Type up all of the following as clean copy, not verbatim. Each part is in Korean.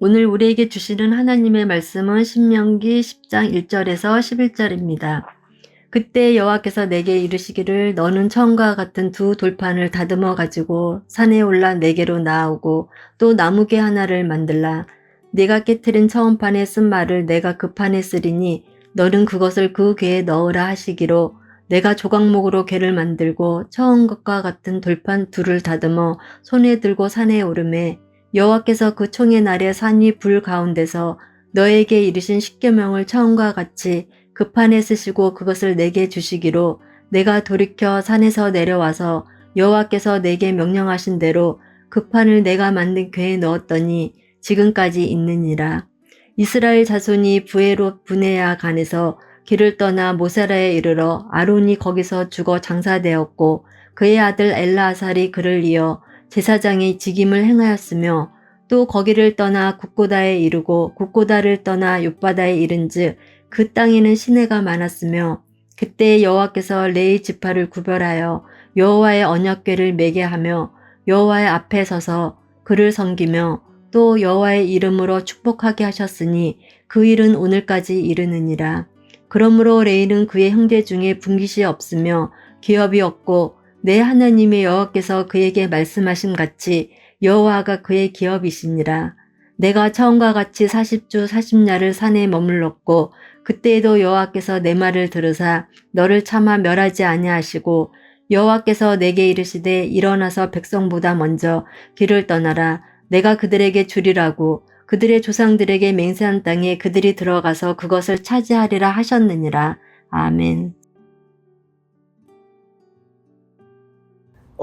오늘 우리에게 주시는 하나님의 말씀은 신명기 10장 1절에서 11절입니다. 그때 여호와께서 내게 이르시기를 너는 처음과 같은 두 돌판을 다듬어 가지고 산에 올라 내게로 나아오고 또 나무개 하나를 만들라. 네가 깨트린 처음판에 쓴 말을 내가 그 판에 쓰리니 너는 그것을 그 궤에 넣으라 하시기로 내가 조각목으로 궤를 만들고 처음 것과 같은 돌판 둘을 다듬어 손에 들고 산에 오르매 여호와께서 그 총의 날에 산이 불 가운데서 너에게 이르신 십계명을 처음과 같이 그 판에 쓰시고 그것을 내게 주시기로 내가 돌이켜 산에서 내려와서 여호와께서 내게 명령하신 대로 그 판을 내가 만든 궤에 넣었더니 지금까지 있느니라. 이스라엘 자손이 부에롯 브네아 간에서 길을 떠나 모세라에 이르러 아론이 거기서 죽어 장사되었고 그의 아들 엘라아살이 그를 이어 제사장의 직임을 행하였으며 또 거기를 떠나 굽고다에 이르고 굽고다를 떠나 욥바다에 이른즉 그 땅에는 시내가 많았으며 그때 여호와께서 레위 지파를 구별하여 여호와의 언약궤를 매게 하며 여호와의 앞에 서서 그를 섬기며 또 여호와의 이름으로 축복하게 하셨으니 그 일은 오늘까지 이르느니라. 그러므로 레위는 그의 형제 중에 분깃이 없으며 기업이 없고 내 하나님의 여호와께서 그에게 말씀하신 같이 여호와가 그의 기업이시니라. 내가 처음과 같이 40주 40야를 산에 머물렀고 그때에도 여호와께서 내 말을 들으사 너를 차마 멸하지 아니하시고 여호와께서 내게 이르시되 일어나서 백성보다 먼저 길을 떠나라. 내가 그들에게 주리라고 그들의 조상들에게 맹세한 땅에 그들이 들어가서 그것을 차지하리라 하셨느니라. 아멘.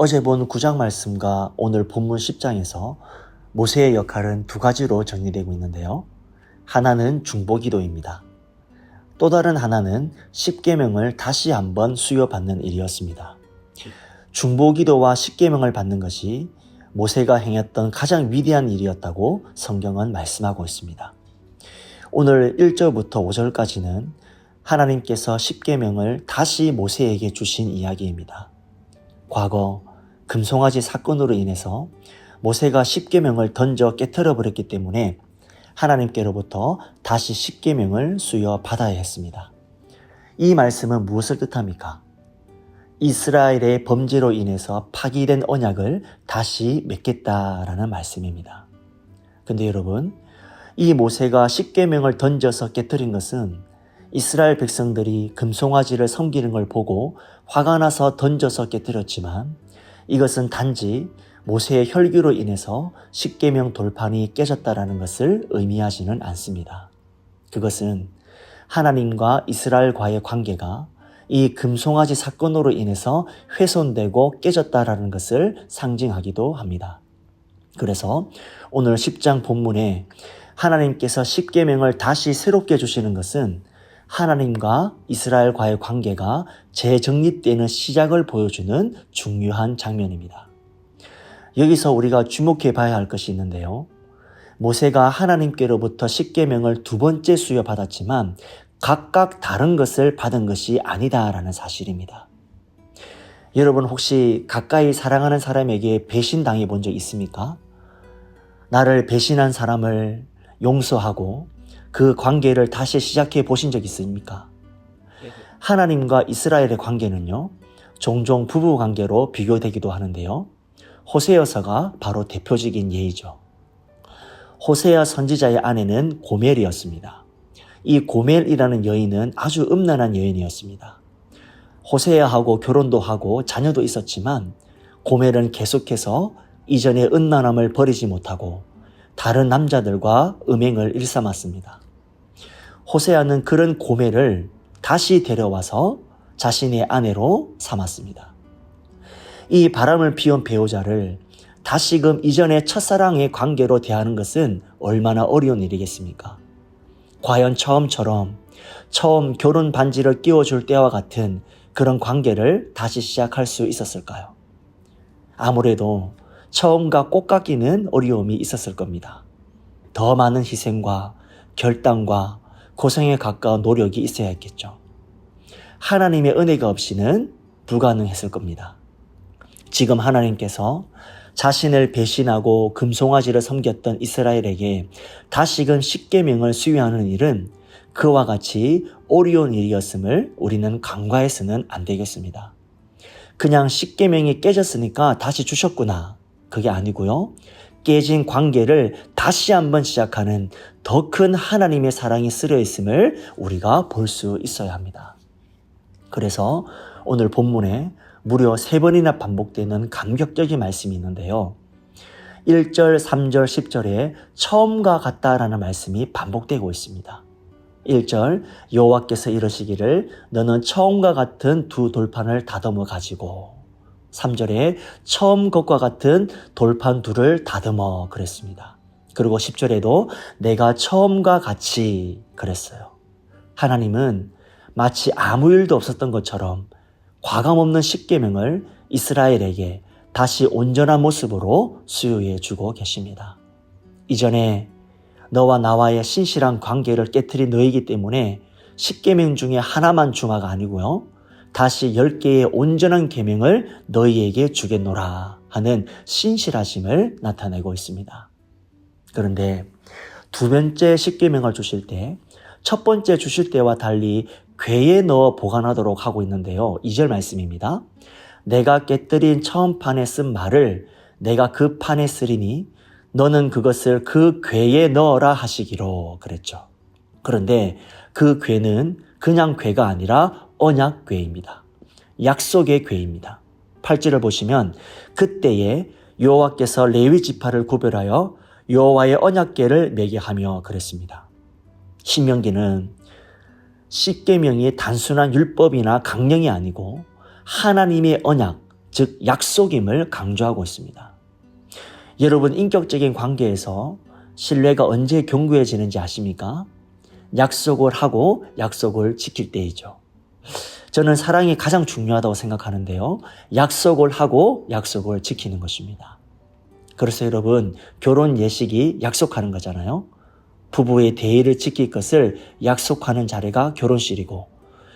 어제 본 9장 말씀과 오늘 본문 10장에서 모세의 역할은 두 가지로 정리되고 있는데요. 하나는 중보기도입니다. 또 다른 하나는 십계명을 다시 한번 수여받는 일이었습니다. 중보기도와 십계명을 받는 것이 모세가 행했던 가장 위대한 일이었다고 성경은 말씀하고 있습니다. 오늘 1절부터 5절까지는 하나님께서 십계명을 다시 모세에게 주신 이야기입니다. 과거 금송아지 사건으로 인해서 모세가 십계명을 던져 깨트려 버렸기 때문에 하나님께로부터 다시 십계명을 수여받아야 했습니다. 이 말씀은 무엇을 뜻합니까? 이스라엘의 범죄로 인해서 파기된 언약을 다시 맺겠다라는 말씀입니다. 근데 여러분, 이 모세가 십계명을 던져서 깨트린 것은 이스라엘 백성들이 금송아지를 섬기는 걸 보고 화가 나서 던져서 깨뜨렸지만 이것은 단지 모세의 혈기로 인해서 십계명 돌판이 깨졌다라는 것을 의미하지는 않습니다. 그것은 하나님과 이스라엘과의 관계가 이 금송아지 사건으로 인해서 훼손되고 깨졌다라는 것을 상징하기도 합니다. 그래서 오늘 10장 본문에 하나님께서 십계명을 다시 새롭게 주시는 것은 하나님과 이스라엘과의 관계가 재정립되는 시작을 보여주는 중요한 장면입니다. 여기서 우리가 주목해 봐야 할 것이 있는데요. 모세가 하나님께로부터 십계명을 두 번째 수여받았지만 각각 다른 것을 받은 것이 아니다라는 사실입니다. 여러분 혹시 가까이 사랑하는 사람에게 배신당해 본 적 있습니까? 나를 배신한 사람을 용서하고 그 관계를 다시 시작해 보신 적 있습니까? 하나님과 이스라엘의 관계는요, 종종 부부 관계로 비교되기도 하는데요. 호세아서가 바로 대표적인 예이죠. 호세아 선지자의 아내는 고멜이었습니다. 이 고멜이라는 여인은 아주 음란한 여인이었습니다. 호세아하고 결혼도 하고 자녀도 있었지만 고멜은 계속해서 이전의 음란함을 버리지 못하고 다른 남자들과 음행을 일삼았습니다. 호세아는 그런 고멜을 다시 데려와서 자신의 아내로 삼았습니다. 이 바람을 피운 배우자를 다시금 이전의 첫사랑의 관계로 대하는 것은 얼마나 어려운 일이겠습니까? 과연 처음처럼 처음 결혼 반지를 끼워줄 때와 같은 그런 관계를 다시 시작할 수 있었을까요? 아무래도 처음과 꽃같기는 어려움이 있었을 겁니다. 더 많은 희생과 결단과 고생에 가까운 노력이 있어야 했겠죠. 하나님의 은혜가 없이는 불가능했을 겁니다. 지금 하나님께서 자신을 배신하고 금송아지를 섬겼던 이스라엘에게 다시금 십계명을 수여하는 일은 그와 같이 어려운 일이었음을 우리는 간과해서는 안 되겠습니다. 그냥 십계명이 깨졌으니까 다시 주셨구나. 그게 아니고요. 깨진 관계를 다시 한번 시작하는 더 큰 하나님의 사랑이 쓰여 있음을 우리가 볼 수 있어야 합니다. 그래서 오늘 본문에 무려 3번이나 반복되는 감격적인 말씀이 있는데요. 1절, 3절, 10절에 처음과 같다라는 말씀이 반복되고 있습니다. 1절, 여호와께서 이르시기를 너는 처음과 같은 두 돌판을 다듬어 가지고, 3절에 처음 것과 같은 돌판 둘을 다듬어 그랬습니다. 그리고 10절에도 내가 처음과 같이 그랬어요. 하나님은 마치 아무 일도 없었던 것처럼 과감없는 십계명을 이스라엘에게 다시 온전한 모습으로 수여해 주고 계십니다. 이전에 너와 나와의 신실한 관계를 깨트린 너이기 때문에 십계명 중에 하나만 주마가 아니고요. 다시 10개의 온전한 계명을 너희에게 주겠노라 하는 신실하심을 나타내고 있습니다. 그런데 두 번째 십계명을 주실 때 첫 번째 주실 때와 달리 궤에 넣어 보관하도록 하고 있는데요. 2절 말씀입니다. 내가 깨뜨린 처음 판에 쓴 말을 내가 그 판에 쓰리니 너는 그것을 그 궤에 넣어라 하시기로 그랬죠. 그런데 그 궤는 그냥 궤가 아니라 언약궤입니다. 약속의 궤입니다. 8절을 보시면 그때에 여호와께서 레위 지파를 구별하여 여호와의 언약궤를 매게 하며 그랬습니다. 신명기는 십계명이 단순한 율법이나 강령이 아니고 하나님의 언약, 즉 약속임을 강조하고 있습니다. 여러분, 인격적인 관계에서 신뢰가 언제 견고해지는지 아십니까? 약속을 하고 약속을 지킬 때이죠. 저는 사랑이 가장 중요하다고 생각하는데요. 약속을 하고 약속을 지키는 것입니다. 그래서 여러분, 결혼 예식이 약속하는 거잖아요. 부부의 대의를 지킬 것을 약속하는 자리가 결혼식이고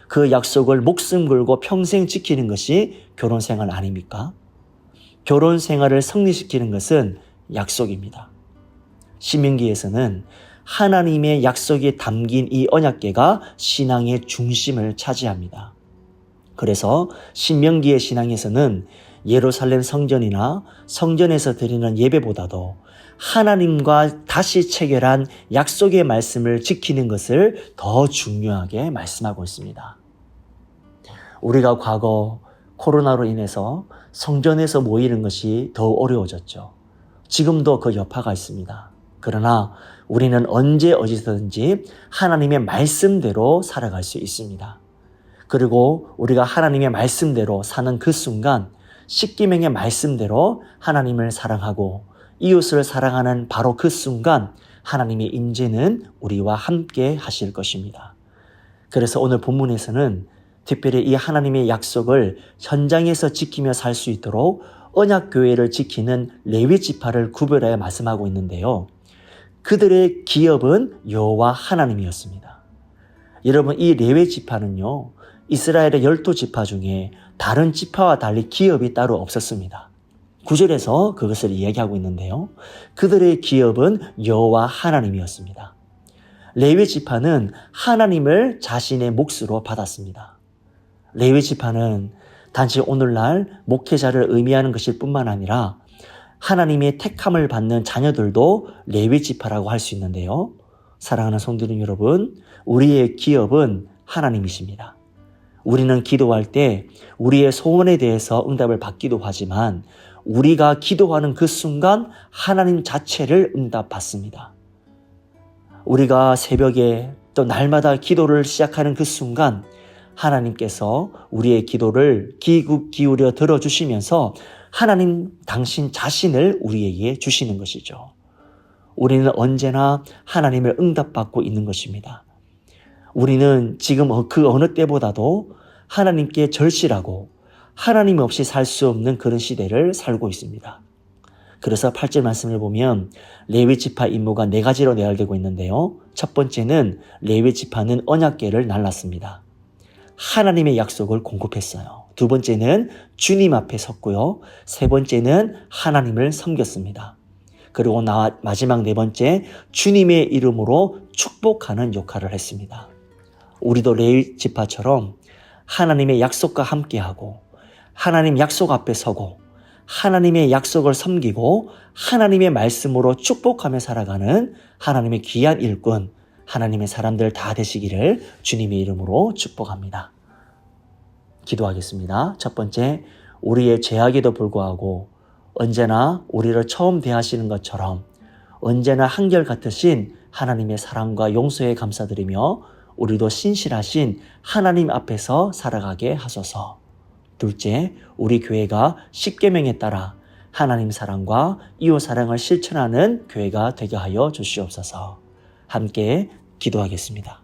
그 약속을 목숨 걸고 평생 지키는 것이 결혼 생활 아닙니까? 결혼 생활을 성립시키는 것은 약속입니다. 신명기에서는 하나님의 약속이 담긴 이 언약궤가 신앙의 중심을 차지합니다. 그래서 신명기의 신앙에서는 예루살렘 성전이나 성전에서 드리는 예배보다도 하나님과 다시 체결한 약속의 말씀을 지키는 것을 더 중요하게 말씀하고 있습니다. 우리가 과거 코로나로 인해서 성전에서 모이는 것이 더 어려워졌죠. 지금도 그 여파가 있습니다. 그러나 우리는 언제 어디서든지 하나님의 말씀대로 살아갈 수 있습니다. 그리고 우리가 하나님의 말씀대로 사는 그 순간 십계명의 말씀대로 하나님을 사랑하고 이웃을 사랑하는 바로 그 순간 하나님의 임재는 우리와 함께 하실 것입니다. 그래서 오늘 본문에서는 특별히 이 하나님의 약속을 현장에서 지키며 살 수 있도록 언약교회를 지키는 레위 지파를 구별하여 말씀하고 있는데요. 그들의 기업은 여호와 하나님이었습니다. 여러분, 이 레위 지파는요, 이스라엘의 12지파 중에 다른 지파와 달리 기업이 따로 없었습니다. 9절에서 그것을 이야기하고 있는데요. 그들의 기업은 여호와 하나님이었습니다. 레위 지파는 하나님을 자신의 몫으로 받았습니다. 레위 지파는 단지 오늘날 목회자를 의미하는 것일 뿐만 아니라 하나님의 택함을 받는 자녀들도 레위 지파라고 할 수 있는데요. 사랑하는 성도님 여러분, 우리의 기업은 하나님이십니다. 우리는 기도할 때 우리의 소원에 대해서 응답을 받기도 하지만 우리가 기도하는 그 순간 하나님 자체를 응답받습니다. 우리가 새벽에 또 날마다 기도를 시작하는 그 순간 하나님께서 우리의 기도를 기울여 들어주시면서 하나님 당신 자신을 우리에게 주시는 것이죠. 우리는 언제나 하나님을 응답받고 있는 것입니다. 우리는 지금 그 어느 때보다도 하나님께 절실하고 하나님 없이 살 수 없는 그런 시대를 살고 있습니다. 그래서 8절 말씀을 보면 레위 지파 임무가 4가지로 내열되고 있는데요. 첫 번째는 레위 지파는 언약궤를 날랐습니다. 하나님의 약속을 공급했어요. 두 번째는 주님 앞에 섰고요. 세 번째는 하나님을 섬겼습니다. 그리고 마지막 네 번째, 주님의 이름으로 축복하는 역할을 했습니다. 우리도 레위 지파처럼 하나님의 약속과 함께하고 하나님 약속 앞에 서고 하나님의 약속을 섬기고 하나님의 말씀으로 축복하며 살아가는 하나님의 귀한 일꾼, 하나님의 사람들 다 되시기를 주님의 이름으로 축복합니다. 기도하겠습니다. 첫 번째, 우리의 죄악에도 불구하고 언제나 우리를 처음 대하시는 것처럼 언제나 한결같으신 하나님의 사랑과 용서에 감사드리며 우리도 신실하신 하나님 앞에서 살아가게 하소서. 둘째, 우리 교회가 십계명에 따라 하나님 사랑과 이웃 사랑을 실천하는 교회가 되게 하여 주시옵소서. 함께 기도하겠습니다.